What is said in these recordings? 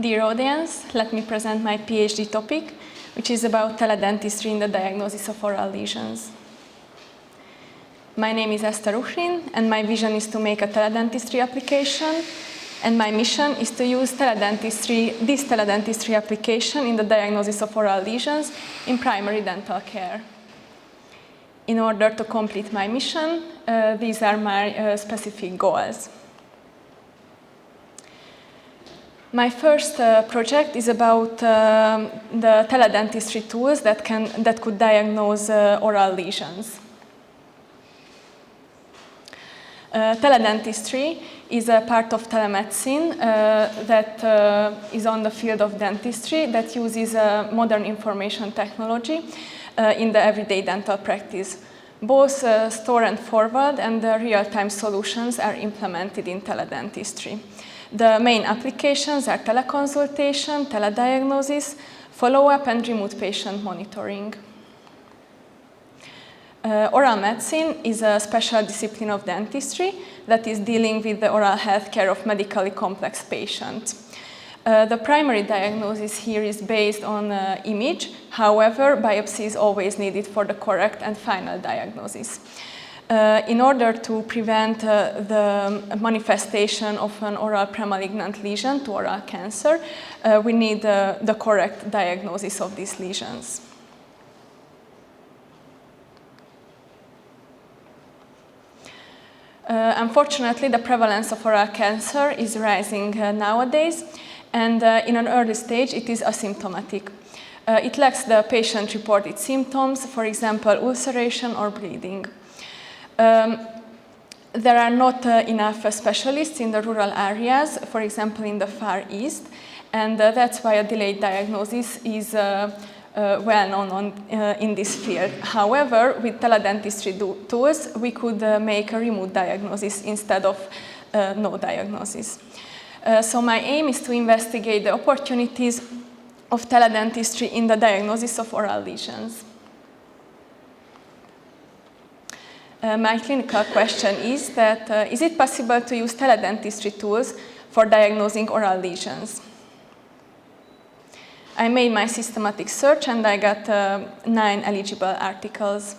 Dear audience, let me present my PhD topic, which is about teledentistry in the diagnosis of oral lesions. My name is Eszter Uhrin, and my vision is to make a teledentistry application, and my mission is to use this teledentistry application in the diagnosis of oral lesions in primary dental care. In order to complete my mission, these are my specific goals. My first project is about the teledentistry tools that could diagnose oral lesions. Teledentistry is a part of telemedicine that is on the field of dentistry that uses modern information technology in the everyday dental practice. Both store and forward and real-time solutions are implemented in teledentistry. The main applications are teleconsultation, telediagnosis, follow-up, and remote patient monitoring. Oral medicine is a special discipline of dentistry that is dealing with the oral health care of medically complex patients. The primary diagnosis here is based on image. However, biopsy is always needed for the correct and final diagnosis. In order to prevent the manifestation of an oral premalignant lesion to oral cancer, we need the correct diagnosis of these lesions. Unfortunately, the prevalence of oral cancer is rising nowadays, and in an early stage, it is asymptomatic. It lacks the patient-reported symptoms, for example, ulceration or bleeding. There are not enough specialists in the rural areas, for example, in the Far East, and that's why a delayed diagnosis is well known in this field. However, with teledentistry tools, we could make a remote diagnosis instead of no diagnosis. So my aim is to investigate the opportunities of teledentistry in the diagnosis of oral lesions. My clinical question is that, is it possible to use teledentistry tools for diagnosing oral lesions? I made my systematic search and I got 9 eligible articles.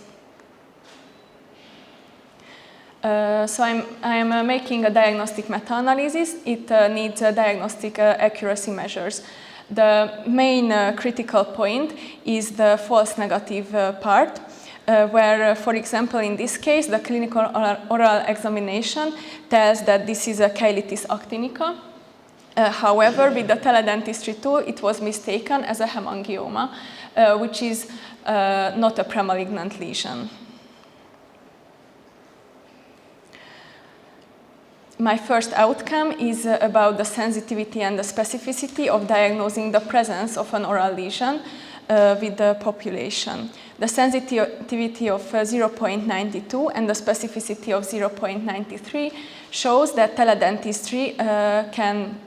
So I'm making a diagnostic meta-analysis. It needs diagnostic accuracy measures. The main critical point is the false negative part, where, for example, in this case, the clinical oral examination tells that this is a cheilitis actinica. However, with the teledentistry tool, it was mistaken as a hemangioma, which is not a premalignant lesion. My first outcome is about the sensitivity and the specificity of diagnosing the presence of an oral lesion with the population. The sensitivity of 0.92 and the specificity of 0.93 shows that teledentistry can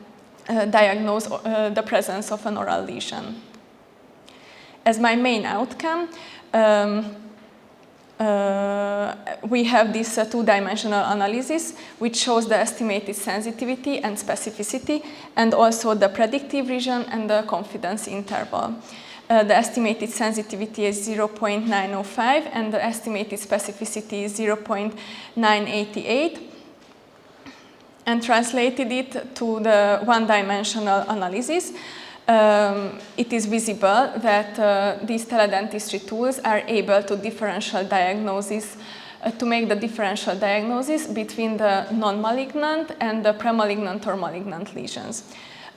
diagnose the presence of an oral lesion. As my main outcome, we have this two-dimensional analysis, which shows the estimated sensitivity and specificity, and also the predictive region and the confidence interval. The estimated sensitivity is 0.905 and the estimated specificity is 0.988. And translated it to the one-dimensional analysis, it is visible that these teledentistry tools are able to make the differential diagnosis between the non-malignant and the premalignant or malignant lesions.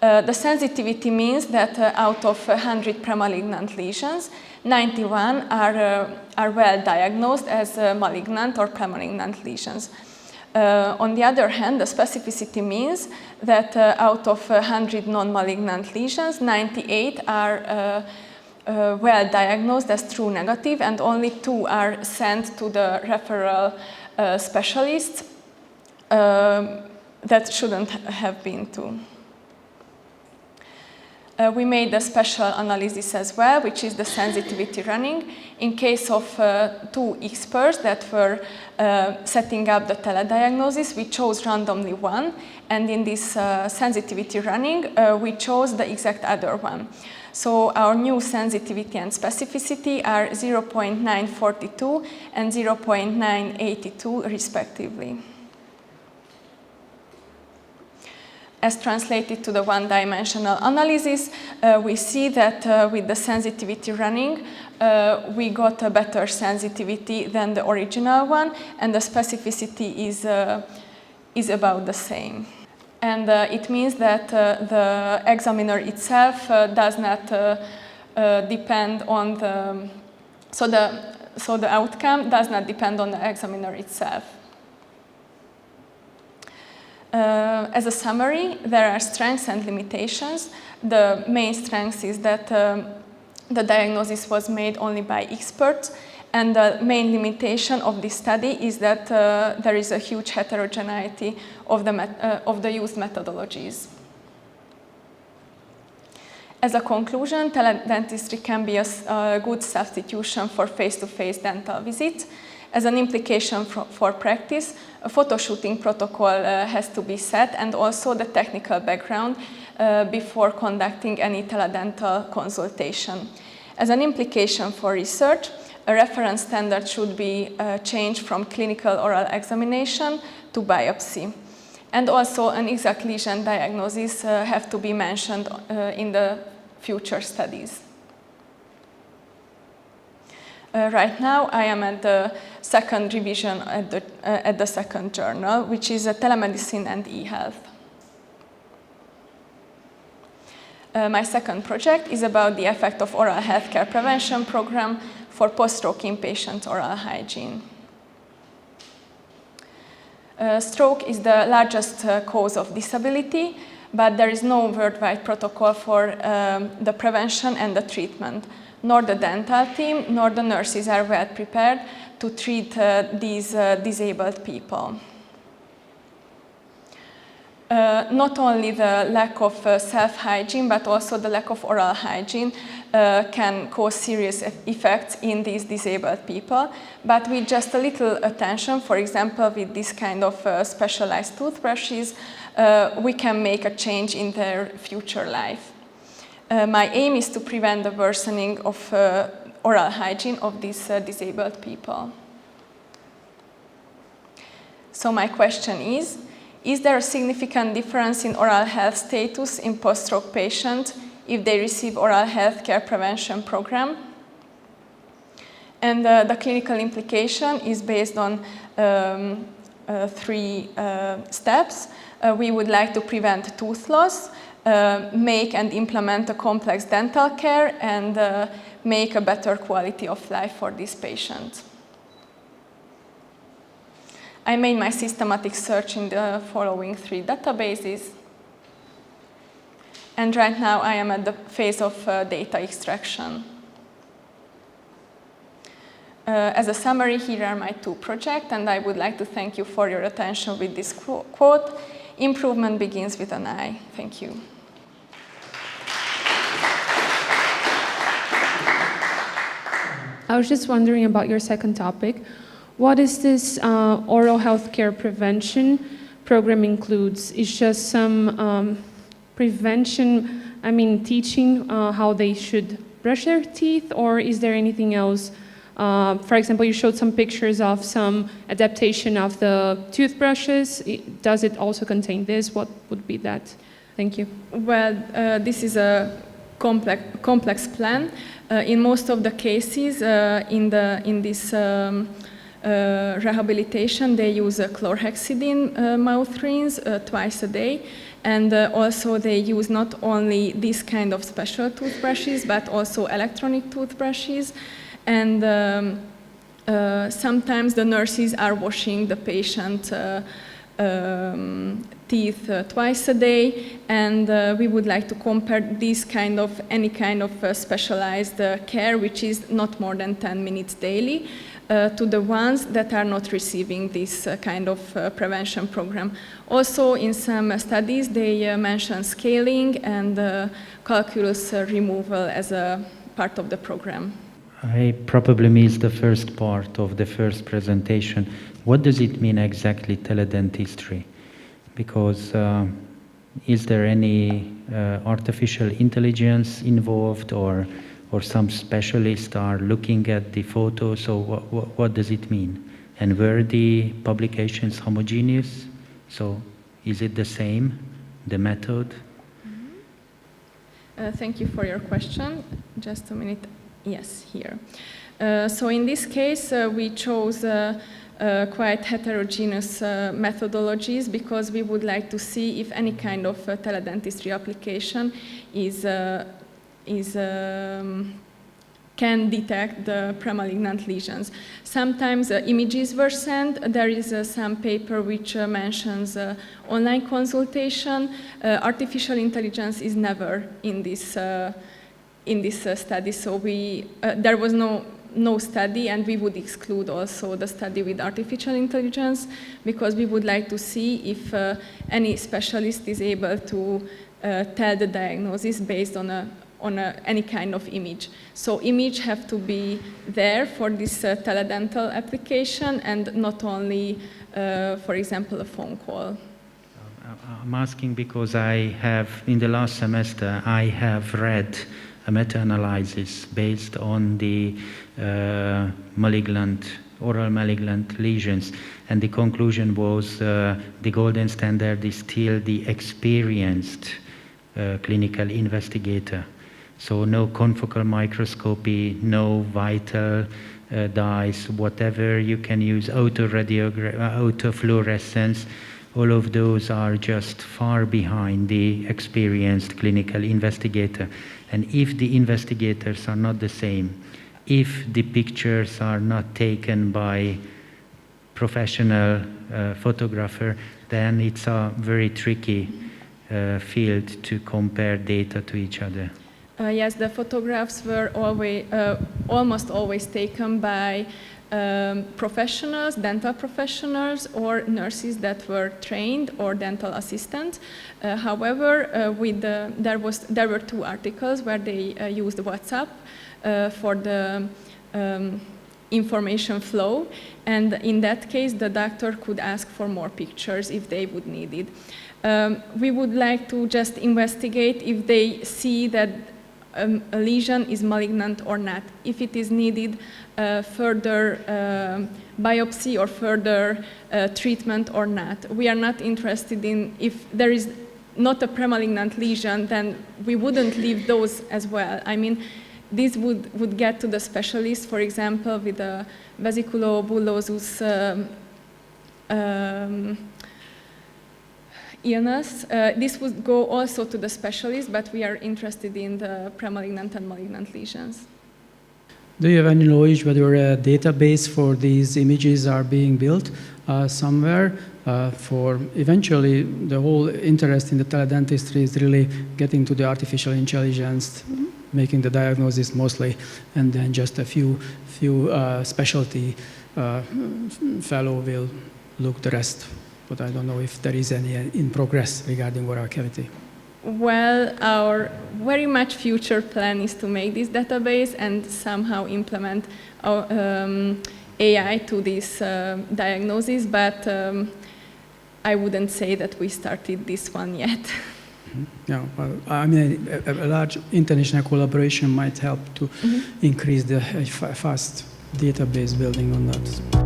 The sensitivity means that out of 100 premalignant lesions, 91 are well diagnosed as malignant or premalignant lesions. On the other hand, the specificity means that out of 100 non-malignant lesions, 98 are well diagnosed as true negative, and only 2 are sent to the referral specialists that shouldn't have been to. We made a special analysis as well, which is the sensitivity running. In case of 2 experts that were setting up the telediagnosis, we chose randomly one, and in this sensitivity running, we chose the exact other one. So our new sensitivity and specificity are 0.942 and 0.982 respectively. As translated to the one-dimensional analysis, we see that with the sensitivity running, we got a better sensitivity than the original one, and the specificity is about the same. And it means that the examiner itself does not depend on the, so the outcome does not depend on the examiner itself. As a summary, there are strengths and limitations. The main strength is that the diagnosis was made only by experts, and the main limitation of this study is that there is a huge heterogeneity of the used methodologies. As a conclusion, teledentistry can be a good substitution for face-to-face dental visits. As an implication for practice, a photo shooting protocol has to be set, and also the technical background before conducting any teledental consultation. As an implication for research, a reference standard should be changed from clinical oral examination to biopsy. And also an exact lesion diagnosis have to be mentioned in the future studies. Right now, I am at the second revision at the second journal, which is Telemedicine and e-health. My second project is about the effect of oral healthcare prevention program for post-stroke inpatient oral hygiene. Stroke is the largest cause of disability, but there is no worldwide protocol for the prevention and the treatment. Nor the dental team, nor the nurses are well prepared to treat these disabled people. Not only the lack of self-hygiene, but also the lack of oral hygiene can cause serious effects in these disabled people. But with just a little attention, for example, with this kind of specialized toothbrushes, we can make a change in their future life. My aim is to prevent the worsening of oral hygiene of these disabled people. So my question is there a significant difference in oral health status in post-stroke patients if they receive oral health care prevention program? And the clinical implication is based on 3 steps. We would like to prevent tooth loss, make and implement a complex dental care, and make a better quality of life for these patients. I made my systematic search in the following 3 databases. And right now I am at the phase of data extraction. As a summary, here are my 2 projects, and I would like to thank you for your attention with this quote: "Improvement begins with an eye." Thank you. I was just wondering about your second topic. What is this oral health care prevention program includes? It's just some prevention, teaching how they should brush their teeth, or is there anything else? For example, you showed some pictures of some adaptation of the toothbrushes. Does it also contain this? What would be that? Thank you. Well, this is a complex plan. In most of the cases, in this rehabilitation, they use chlorhexidine mouth rinse twice a day, and also they use not only this kind of special toothbrushes, but also electronic toothbrushes, and sometimes the nurses are washing the patient teeth twice a day, and we would like to compare this kind of any kind of specialized care, which is not more than 10 minutes daily, to the ones that are not receiving this kind of prevention program. Also, in some studies, they mention scaling and calculus removal as a part of the program. I probably missed the first part of the first presentation. What does it mean exactly, teledentistry? Because is there any artificial intelligence involved, or some specialists are looking at the photos? So what does it mean? And were the publications homogeneous? So is it the same, the method? Thank you for your question. Just a minute. Yes, here. So in this case, we chose quite heterogeneous methodologies because we would like to see if any kind of teledentistry application can detect the premalignant lesions. Sometimes images were sent. There is some paper which mentions online consultation. Artificial intelligence is never in this study, so there was no study, and we would exclude also the study with artificial intelligence because we would like to see if any specialist is able to tell the diagnosis based on any kind of image. So image have to be there for this teledental application and not only, for example, a phone call. I'm asking because in the last semester, I have read a meta-analysis based on the oral malignant lesions, and the conclusion was the golden standard is still the experienced clinical investigator. So no confocal microscopy, no vital dyes, whatever you can use, autofluorescence, all of those are just far behind the experienced clinical investigator. And if the investigators are not the same, if the pictures are not taken by professional photographer, then it's a very tricky field to compare data to each other. Yes, the photographs were almost always taken by professionals, dental professionals, or nurses that were trained, or dental assistants. However, there were 2 articles where they used WhatsApp for the information flow, and in that case, the doctor could ask for more pictures if they would need it. We would like to just investigate if they see that a lesion is malignant or not, if it is needed further biopsy or further treatment or not. We are not interested in if there is not a premalignant lesion, then we wouldn't leave those as well. I mean, this would get to the specialist, for example, with a vesiculobullosus illness. This would go also to the specialist, but we are interested in the premalignant and malignant lesions. Do you have any knowledge whether a database for these images are being built somewhere? For eventually, the whole interest in the teledentistry is really getting to the artificial intelligence, making the diagnosis mostly, and then just a few specialty fellow will look the rest. But I don't know if there is any in progress regarding oral cavity. Well, our very much future plan is to make this database and somehow implement our, AI to this diagnosis, but I wouldn't say that we started this one yet. Yeah, well, I mean, a large international collaboration might help to increase the fast database building on that.